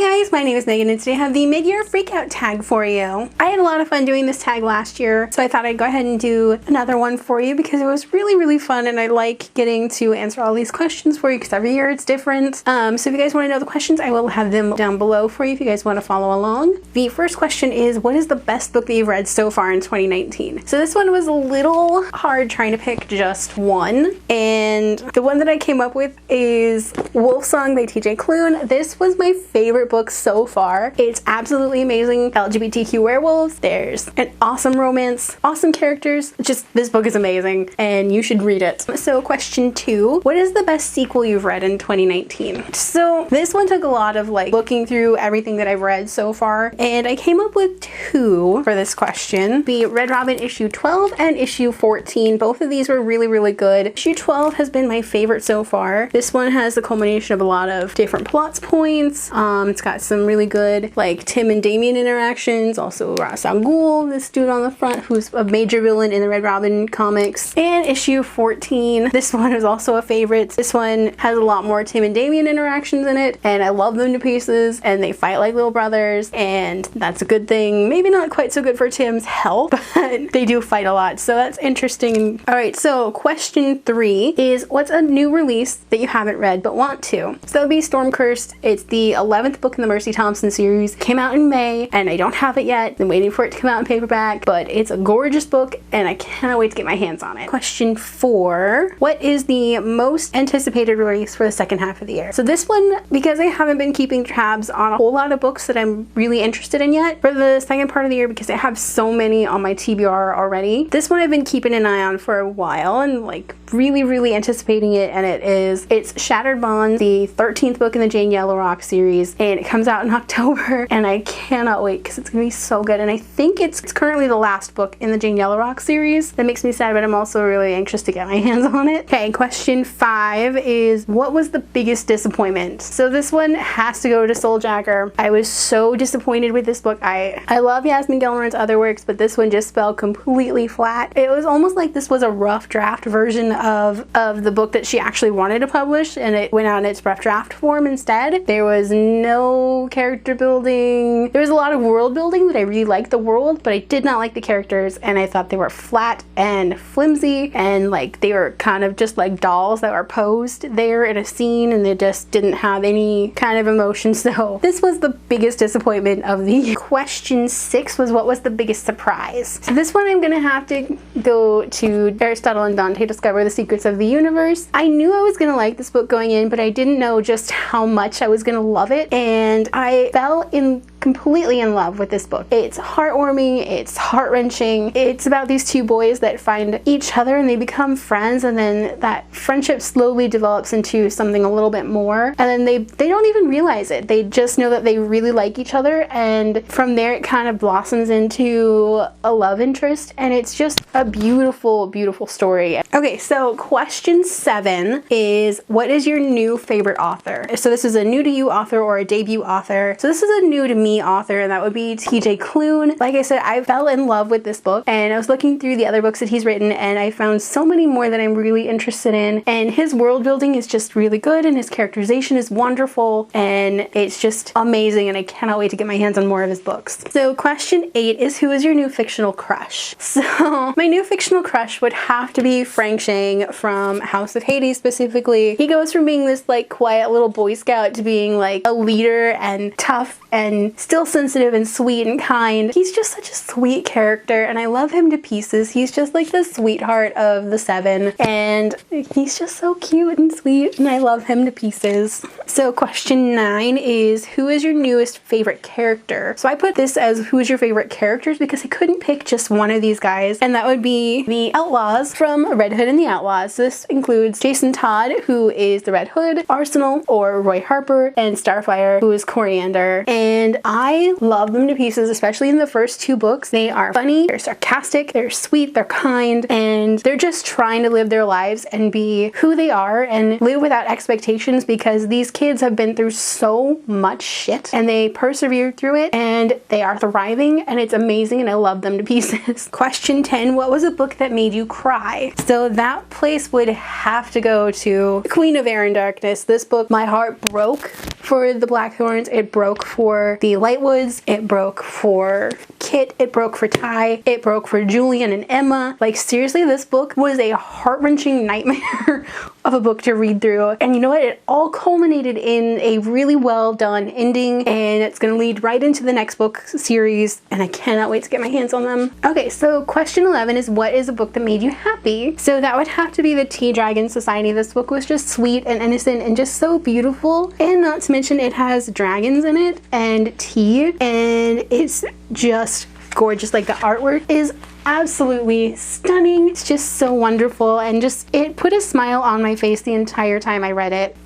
Hi guys, my name is Megan and today I have the mid-year freakout tag for you. I had a lot of fun doing this tag last year, so I thought I'd go ahead and do another one for you because it was really fun and I like getting to answer all these questions for you because every year it's different. So if you guys want to know the questions, I will have them down below for you if you guys want to follow along. The first question is, what is the best book that you've read so far in 2019? So this one was a little hard trying to pick just one, and the one that I came up with is Wolfsong by TJ Klune. This was my favorite book so far. It's absolutely amazing. LGBTQ werewolves, there's an awesome romance, awesome characters. Just this book is amazing and you should read it. So question 2, what is the best sequel you've read in 2019? So this one took a lot of looking through everything that I've read so far, and I came up with 2 for this question. The Red Robin issue 12 and issue 14. Both of these were really good. Issue 12 has been my favorite so far. This one has the culmination of a lot of different plot points. It's got some really good Tim and Damien interactions, also Ra's al Ghul, this dude on the front who's a major villain in the Red Robin comics. And issue 14, this one is also a favorite. This one has a lot more Tim and Damien interactions in it, and I love them to pieces, and they fight like little brothers, and that's a good thing. Maybe not quite so good for Tim's health, but they do fight a lot, so that's interesting. Alright, so question 3 is, what's a new release that you haven't read but want to? So that would be Storm Cursed. It's the 11th book in the Mercy Thompson series. It came out in May and I don't have it yet. I'm waiting for it to come out in paperback, but it's a gorgeous book and I cannot wait to get my hands on it. Question 4, what is the most anticipated release for the second half of the year? So this one, because I haven't been keeping tabs on a whole lot of books that I'm really interested in yet for the second part of the year, because I have so many on my TBR already, this one I've been keeping an eye on for a while and really anticipating it, and it's Shattered Bonds, the 13th book in the Jane Yellowrock series, and it comes out in October and I cannot wait because it's gonna be so good. And I think it's currently the last book in the Jane Yellowrock series. That makes me sad, but I'm also really anxious to get my hands on it. Okay, question 5 is, what was the biggest disappointment? So this one has to go to Souljacker. I was so disappointed with this book. I love Yasmin Gilmore's other works, but this one just fell completely flat. It was almost like this was a rough draft version of the book that she actually wanted to publish, and it went out in its rough draft form instead. There was no character building. There was a lot of world building that I really liked the world, but I did not like the characters, and I thought they were flat and flimsy, and they were kind of just like dolls that were posed there in a scene, and they just didn't have any kind of emotion. So this was the biggest disappointment of the question 6 was, what was the biggest surprise? So this one I'm gonna have to go to Aristotle and Dante Discover the Secrets of the Universe. I knew I was gonna like this book going in, but I didn't know just how much I was gonna love it, and I fell completely in love with this book. It's heartwarming, it's heart-wrenching. It's about these 2 boys that find each other and they become friends, and then that friendship slowly develops into something a little bit more, and then they don't even realize it. They just know that they really like each other, and from there it kind of blossoms into a love interest, and it's just a beautiful story. Okay, so question 7 is, what is your new favorite author? So this is a new to you author or a debut author. So this is a new to me author, and that would be TJ Klune. Like I said, I fell in love with this book, and I was looking through the other books that he's written, and I found so many more that I'm really interested in, and his world building is just really good, and his characterization is wonderful, and it's just amazing, and I cannot wait to get my hands on more of his books. So question 8 is, who is your new fictional crush? So my new fictional crush would have to be Frank Shang from House of Hades specifically. He goes from being this quiet little Boy Scout to being a leader and tough and still sensitive and sweet and kind. He's just such a sweet character, and I love him to pieces. He's just the sweetheart of the 7, and he's just so cute and sweet, and I love him to pieces. So question 9 is, who is your newest favorite character? So I put this as, who is your favorite characters, because I couldn't pick just one of these guys, and that would be the Outlaws from Red Hood and the Outlaws. So this includes Jason Todd, who is the Red Hood, Arsenal or Roy Harper, and Starfire, who is Coriander. And I love them to pieces, especially in the first 2 books. They are funny, they're sarcastic, they're sweet, they're kind, and they're just trying to live their lives and be who they are and live without expectations, because these kids have been through so much shit and they persevered through it and they are thriving, and it's amazing and I love them to pieces. Question 10, what was a book that made you cry? So that place would have to go to Queen of Air and Darkness. This book, my heart broke for the Blackthorns, it broke for the Lightwoods, it broke for Kit, it broke for Ty, it broke for Julian and Emma. Like seriously, this book was a heart-wrenching nightmare of a book to read through. And you know what? It all culminated in a really well done ending, and it's going to lead right into the next book series, and I cannot wait to get my hands on them. Okay, so question 11 is, what is a book that made you happy? So that would have to be the Tea Dragon Society. This book was just sweet and innocent and just so beautiful, and not to mention it has dragons in it and tea, and it's just gorgeous. Like the artwork is absolutely stunning. It's just so wonderful, and just it put a smile on my face the entire time I read it.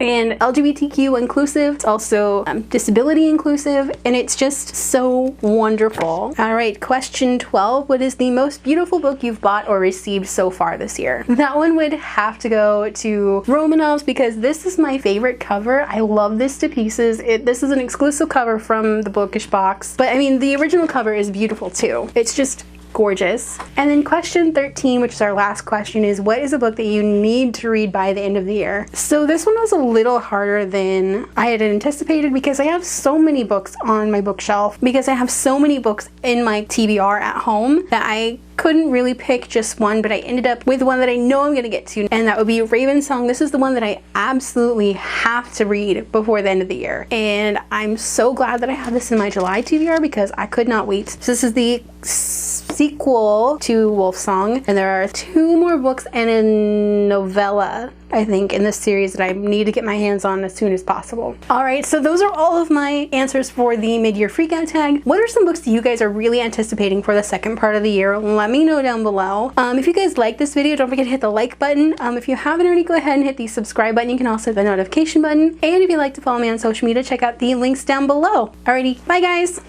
And LGBTQ inclusive, it's also disability inclusive, and it's just so wonderful. All right, question 12, what is the most beautiful book you've bought or received so far this year? That one would have to go to Romanovs, because this is my favorite cover. I love this to pieces. This is an exclusive cover from the Bookish box, but I mean the original cover is beautiful too. It's just gorgeous. And then question 13, which is our last question, is what is a book that you need to read by the end of the year? So this one was a little harder than I had anticipated, because I have so many books on my bookshelf, because I have so many books in my TBR at home that I couldn't really pick just one, but I ended up with one that I know I'm gonna get to, and that would be Ravensong. This is the one that I absolutely have to read before the end of the year, and I'm so glad that I have this in my July TBR because I could not wait. So this is the sequel to Wolfsong, and there are 2 more books and a novella, I think, in this series that I need to get my hands on as soon as possible. All right, so those are all of my answers for the mid-year freakout tag. What are some books that you guys are really anticipating for the second part of the year? Let me know down below. If you guys like this video, don't forget to hit the like button. If you haven't already, go ahead and hit the subscribe button. You can also hit the notification button. And if you'd like to follow me on social media, check out the links down below. Alrighty, bye guys!